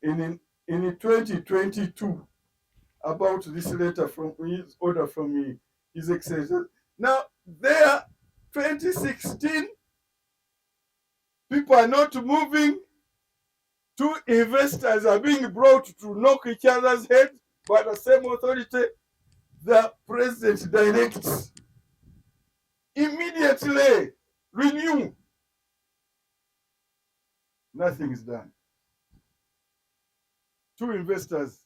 in 2022 about this letter from his order from His Excellency. Now, there, 2016, people are not moving. Two investors are being brought to knock each other's head by the same authority. The president directs immediately renew. Nothing is done. Two investors.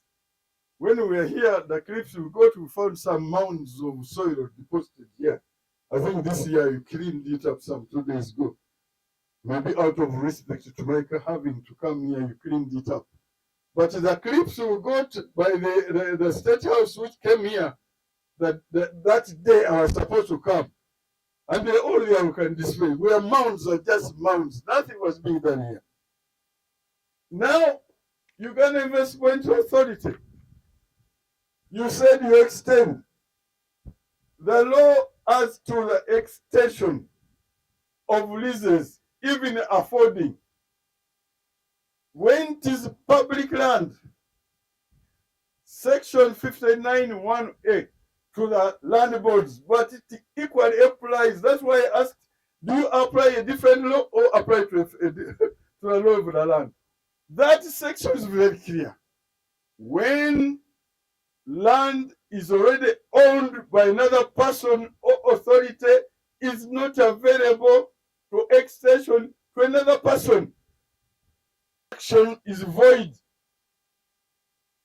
When we were here, the clips we got, we found some mounds of soil deposited here. I think this year you cleaned it up some 2 days ago. Maybe out of respect to Michael having to come here, you cleaned it up. But the clips we got by the State House which came here, that day I was supposed to come. And they all here we can display. Where mounds are just mounds. Nothing was being done here. Now, Uganda Investment Authority, you said you extend the law as to the extension of leases, even affording. When it is public land, section 59(1)(a) to the land boards, but it equally applies. That's why I asked, do you apply a different law or apply to the law of the land? That section is very clear. When land is already owned by another person or authority, is not available to extension to another person. Action is void.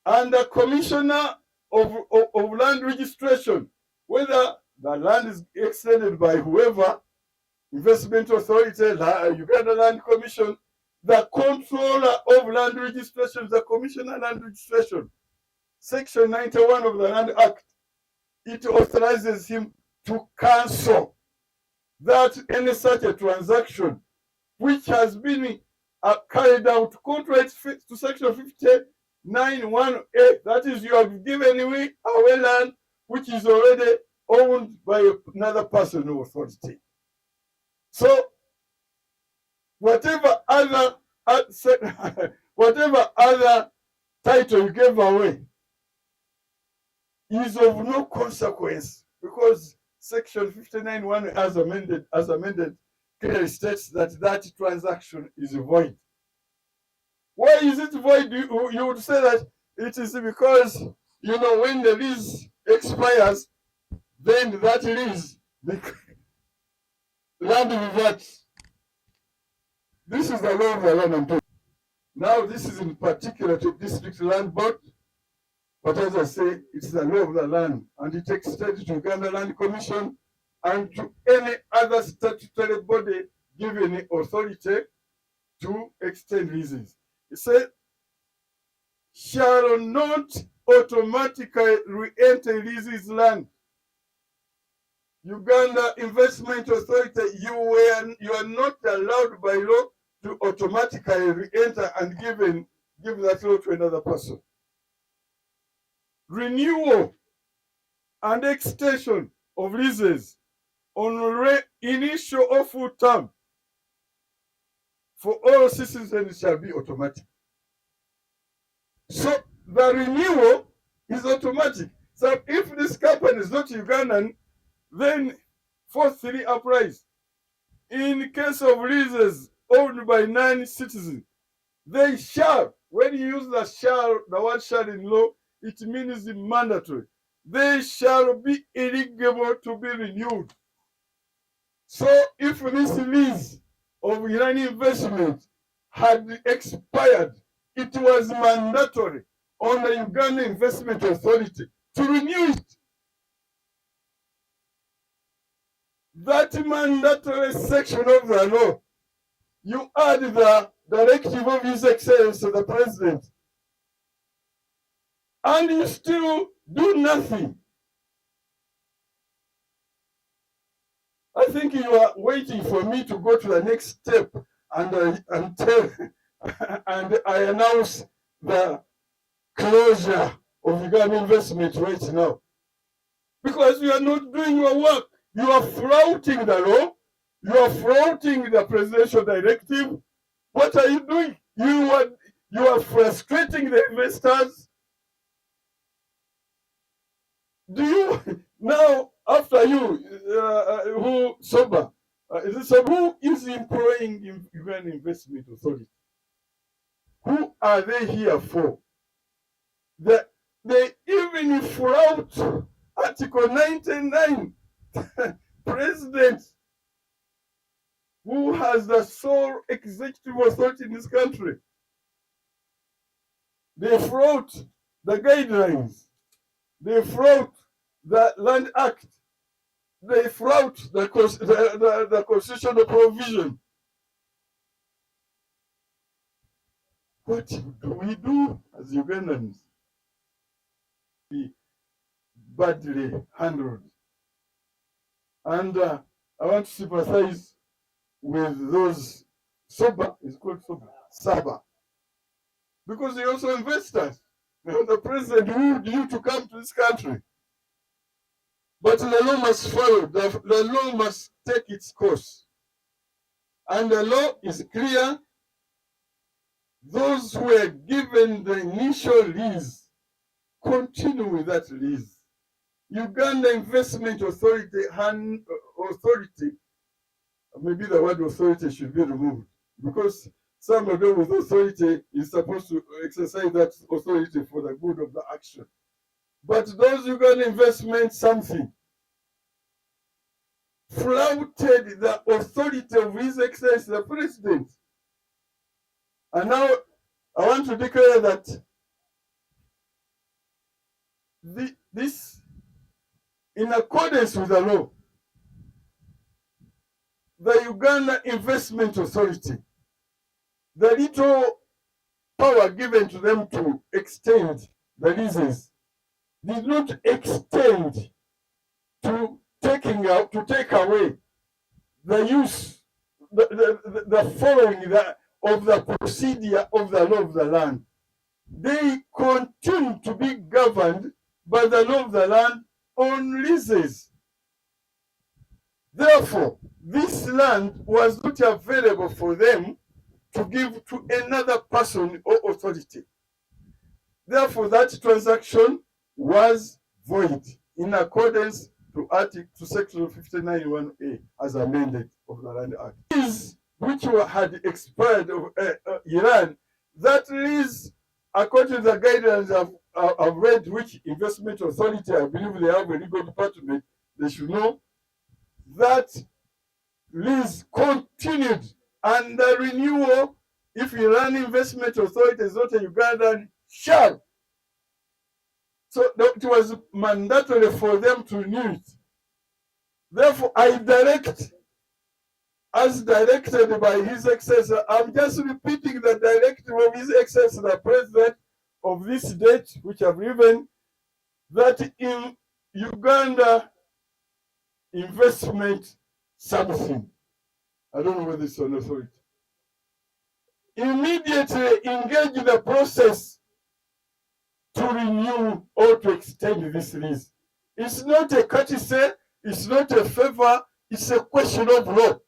And the commissioner of land registration, whether the land is extended by whoever, investment authority, Uganda Land Commission, the controller of land registration, the commissioner of land registration, Section 91 of the Land Act, it authorizes him to cancel that any such a transaction which has been carried out contrary to Section 59(1)(a), that is, you have given me away land which is already owned by another person or authority. So, whatever other title you gave away is of no consequence, because Section 59(1) as amended clearly states that that transaction is void. Why is it void? You would say that it is because, when the lease expires, then that lease, land reverts. This is the law of the land I'm talking. Now, this is in particular to District Land Board, but as I say, it's the law of the land, and it extends to Uganda Land Commission and to any other statutory body given authority to extend leases. It said, shall not automatically re-enter leases land. Uganda Investment Authority, you are not allowed by law to automatically re-enter and give that law to another person. Renewal and extension of leases on initial or full term for all citizens shall be automatic. So the renewal is automatic. So if this company is not Ugandan, then 4.3 applies. In case of leases owned by non-citizens, they shall, when you use the word shall in law, it means mandatory. They shall be eligible to be renewed. So if this lease of Iranian investment had expired, it was mandatory on the Uganda Investment Authority to renew it. That mandatory section of the law, you add the directive of His Excellency the President, and you still do nothing. I think you are waiting for me to go to the next step and I announce the closure of Uganda investment right now. Because you are not doing your work. You are flouting the law. You are flouting the presidential directive. What are you doing? You are frustrating the investors. Do you now, after you, who Soba, is it Soba, who is employing Uganda Investment Authority? Who are they here for? They even flout Article 99. President, who has the sole executive authority in this country, they flout the guidelines. They flout the Land Act. They flout the constitutional provision. What do we do as Ugandans? Be badly handled. And I want to sympathize with those Soba, it's called Soba, Saba, because they also investors. The president who you to come to this country. But the law must follow. The law must take its course. And the law is clear. Those who were given the initial lease continue with that lease. Uganda Investment Authority, maybe the word authority should be removed, because somebody with authority is supposed to exercise that authority for the good of the action. But those Uganda Investment something flouted the authority of His Excellency the President. And now I want to declare that this, in accordance with the law, the Uganda Investment Authority, the little power given to them to extend the leases, did not extend to take away the use, the following of the procedure of the law of the land. They continue to be governed by the law of the land on leases. Therefore, this land was not available for them to give to another person or authority. Therefore, that transaction was void in accordance to Section 59(1)(a) as amended of the Land Act. Lease which had expired of Iran, that lease, according to the guidelines I've read, which investment authority, I believe they have a legal department, they should know that lease continued, and the renewal, if Iran Investment Authority is not a Ugandan, shall. So it was mandatory for them to renew it. Therefore, I direct, as directed by His Excellency, I'm just repeating the directive of His Excellency the President of this date, which I've given, that in Uganda investment something, I don't know whether it's an authority, immediately engage in the process to renew or to extend this lease. It's not a courtesy, it's not a favor, it's a question of law.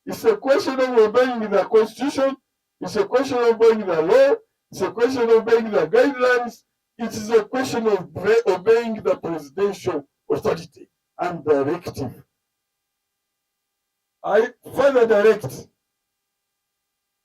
It's a question of obeying the Constitution, it's a question of obeying the law, it's a question of obeying the guidelines, it is a question of obeying the presidential authority and directive. I further direct